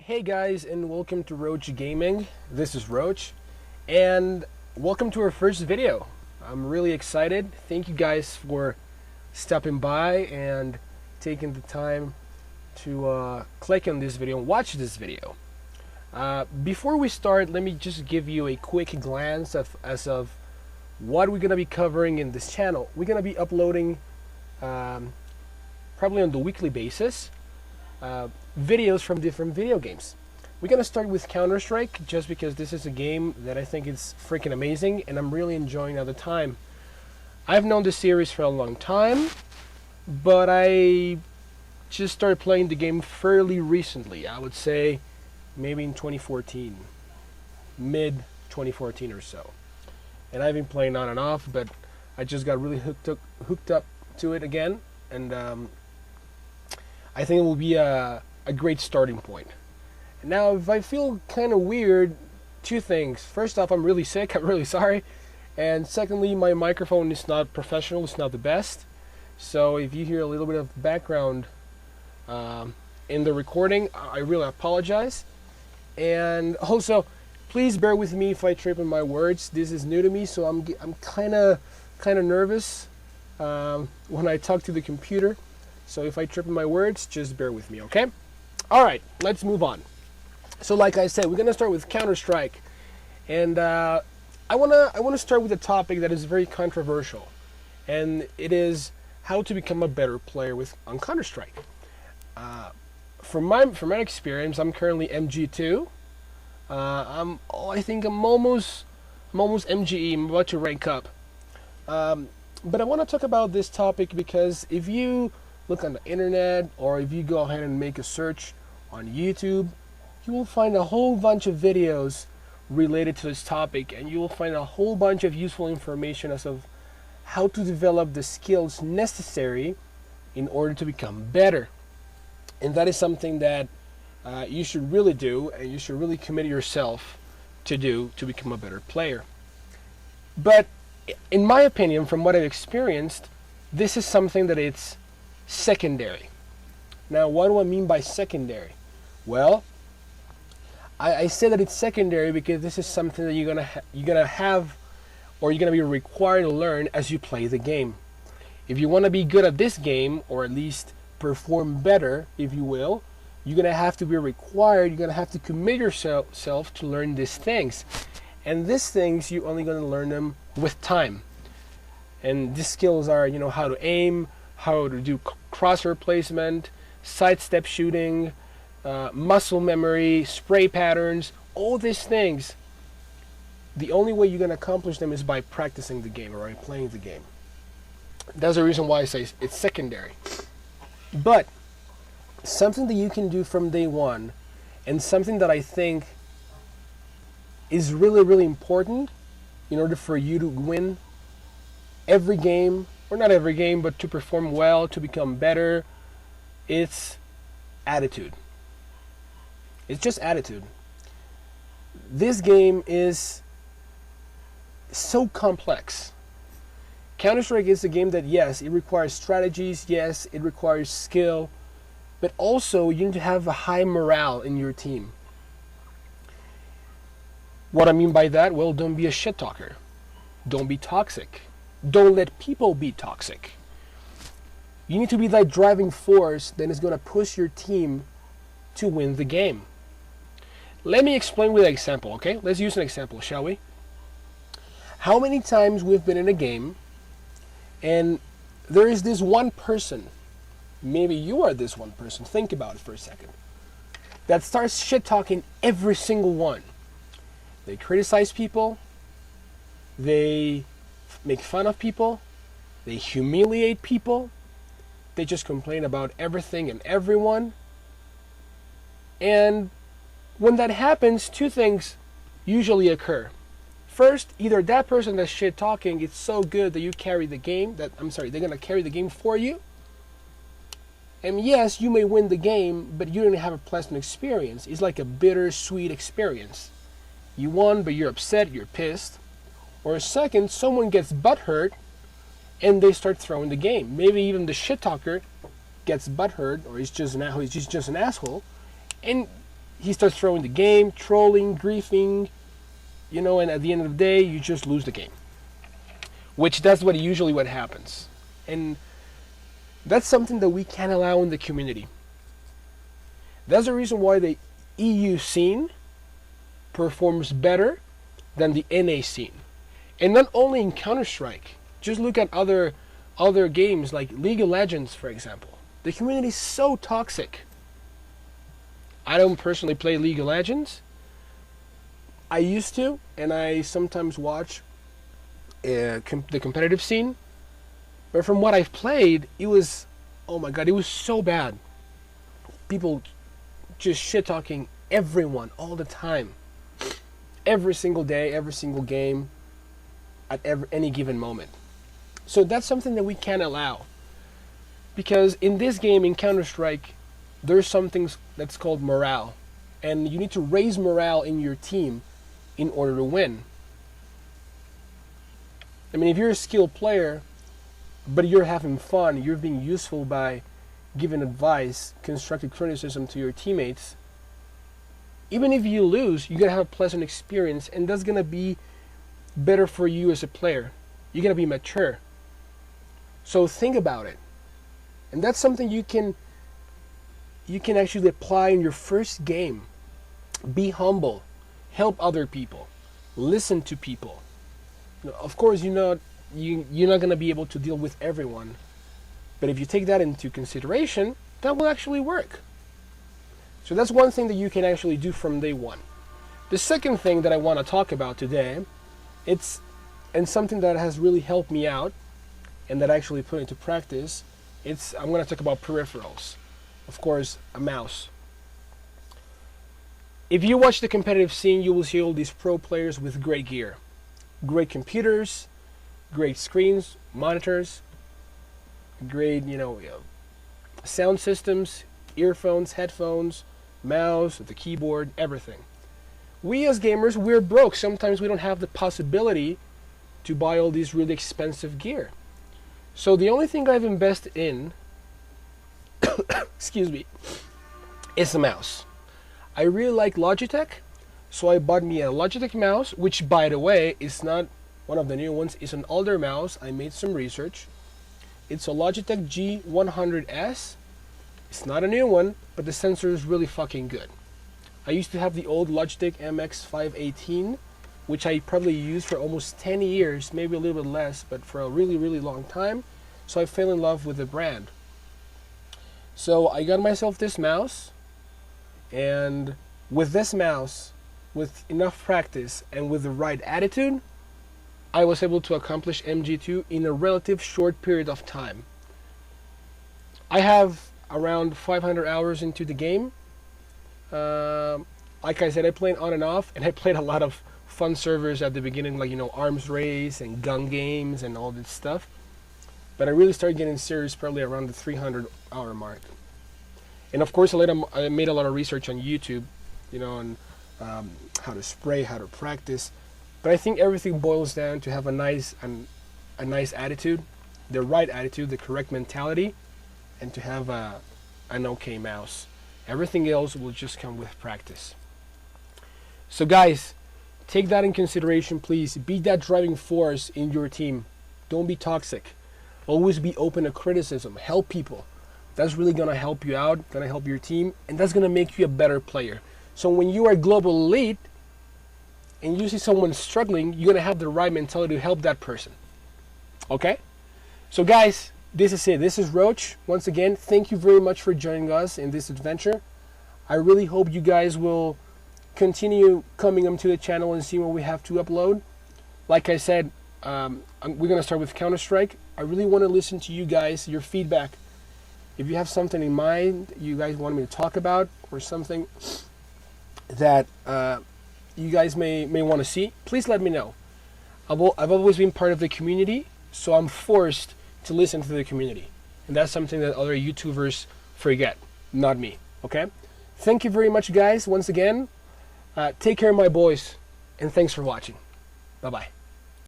Hey guys, and welcome to Roach Gaming. This is Roach, and welcome to our first video. I'm really excited. Thank you guys for stopping by and taking the time to click on this video and watch this video. Before we start, let me just give you a quick glance of what we're going to be covering in this channel. We're going to be uploading probably on the weekly basis videos from different video games. We're gonna start with Counter-Strike just because this is a game that I think is freaking amazing and I'm really enjoying at the time. I've known this series for a long time, but I just started playing the game fairly recently. I would say maybe in 2014, mid 2014 or so. And I've been playing on and off, but I just got really hooked up to it again, and I think it will be a great starting point. Now, if I feel kind of weird, two things. First off, I'm really sick. I'm really sorry. And secondly, my microphone is not professional. It's not the best. So if you hear a little bit of background in the recording, I really apologize. And also, please bear with me if I trip on my words. This is new to me, so I'm kind of nervous when I talk to the computer. So if I trip on my words, just bear with me, okay? All right, let's move on. So like I said, we're gonna start with Counter-Strike, and I wanna start with a topic that is very controversial, and it is how to become a better player on Counter-Strike. From my experience, I'm currently MG2. I think I'm almost MGE. I'm about to rank up. But I want to talk about this topic because if you look on the internet, or if you go ahead and make a search on YouTube, you will find a whole bunch of videos related to this topic, and you will find a whole bunch of useful information as of how to develop the skills necessary in order to become better. And that is something that you should really do, and you should really commit yourself to do to become a better player. But in my opinion, from what I've experienced, this is something that it's secondary. Now, what do I mean by secondary? Well, I say that it's secondary because this is something that you're gonna have, or you're gonna be required to learn as you play the game. If you want to be good at this game, or at least perform better, if you will, you're gonna have to be required. You're gonna have to commit yourself to learn these things, and these things you're only gonna learn them with time. And these skills are, how to aim, how to do crosshair placement, sidestep shooting, muscle memory, spray patterns, all these things. The only way you're going to accomplish them is by practicing the game, or by playing the game. That's the reason why I say it's secondary. But something that you can do from day one, and something that I think is really, really important in order for you to win every game, or not every game, but to perform well, to become better, it's attitude. It's just attitude. This game is so complex. Counter-Strike is a game that, yes, it requires strategies, yes, it requires skill, but also you need to have a high morale in your team. What I mean by that? Well, don't be a shit talker. Don't be toxic. Don't let people be toxic. You need to be that driving force that is going to push your team to win the game. Let me explain with an example, okay? Let's use an example, shall we? How many times we've been in a game and there is this one person, maybe you are this one person, think about it for a second, that starts shit-talking every single one. They criticize people, they make fun of people, they humiliate people, they just complain about everything and everyone. And when that happens, two things usually occur. First, either that person that's shit talking is so good that you carry the game, they're gonna carry the game for you. And yes, you may win the game, but you didn't have a pleasant experience. It's like a bittersweet experience. You won, but you're upset, you're pissed. Or second, someone gets butthurt and they start throwing the game. Maybe even the shit talker gets butthurt, or he's just an asshole, and he starts throwing the game, trolling, griefing, and at the end of the day, you just lose the game. Which that's usually what happens. And that's something that we can't allow in the community. That's the reason why the EU scene performs better than the NA scene. And not only in Counter-Strike. Just look at other games like League of Legends, for example. The community is so toxic. I don't personally play League of Legends. I used to, and I sometimes watch the competitive scene. But from what I've played, it was, oh my god, it was so bad. People just shit-talking everyone all the time. Every single day, every single game, at any given moment. So that's something that we can't allow. Because in this game, in Counter-Strike, there's something that's called morale. And you need to raise morale in your team in order to win. I mean, if you're a skilled player, but you're having fun, you're being useful by giving advice, constructive criticism to your teammates, even if you lose, you're going to have a pleasant experience, and that's going to be better for you as a player. You're going to be mature. So think about it. And that's something you can actually apply in your first game. Be humble. Help other people. Listen to people. Of course, you're not going to be able to deal with everyone. But if you take that into consideration, that will actually work. So that's one thing that you can actually do from day one. The second thing that I want to talk about today, and something that has really helped me out, and that I actually put into practice, I'm going to talk about peripherals. Of course, a mouse. If you watch the competitive scene, you will see all these pro players with great gear. Great computers, great screens, monitors, great, sound systems, earphones, headphones, mouse, the keyboard, everything. We as gamers, we're broke. Sometimes we don't have the possibility to buy all these really expensive gear. So the only thing I've invested in, excuse me, is a mouse. I really like Logitech, so I bought me a Logitech mouse, which, by the way, is not one of the new ones. It's an older mouse. I made some research. It's a Logitech G100S. It's not a new one, but the sensor is really fucking good. I used to have the old Logitech MX518, which I probably used for almost 10 years, maybe a little bit less, but for a really, really long time. So I fell in love with the brand. So I got myself this mouse, and with this mouse, with enough practice and with the right attitude, I was able to accomplish MG2 in a relative short period of time. I have around 500 hours into the game. Like I said, I played on and off, and I played a lot of fun servers at the beginning, like, arms race and gun games and all this stuff. But I really started getting serious probably around the 300-hour mark. And of course, I made a lot of research on YouTube, on how to spray, how to practice. But I think everything boils down to have a nice attitude, the right attitude, the correct mentality, and to have an okay mouse. Everything else will just come with practice. So guys, take that in consideration, please. Be that driving force in your team. Don't be toxic. Always be open to criticism. Help people. That's really going to help you out, going to help your team, and that's going to make you a better player. So when you are global elite and you see someone struggling, you're going to have the right mentality to help that person. Okay? So guys, this is it. This is Roach. Once again, thank you very much for joining us in this adventure. I really hope you guys will continue coming onto the channel and see what we have to upload. Like I said, we're going to start with Counter-Strike. I really want to listen to you guys, your feedback. If you have something in mind you guys want me to talk about, or something that you guys may want to see, please let me know. I've always been part of the community, so I'm forced to listen to the community. And that's something that other YouTubers forget, not me. Okay? Thank you very much, guys, once again. Take care, my boys, and thanks for watching. Bye-bye.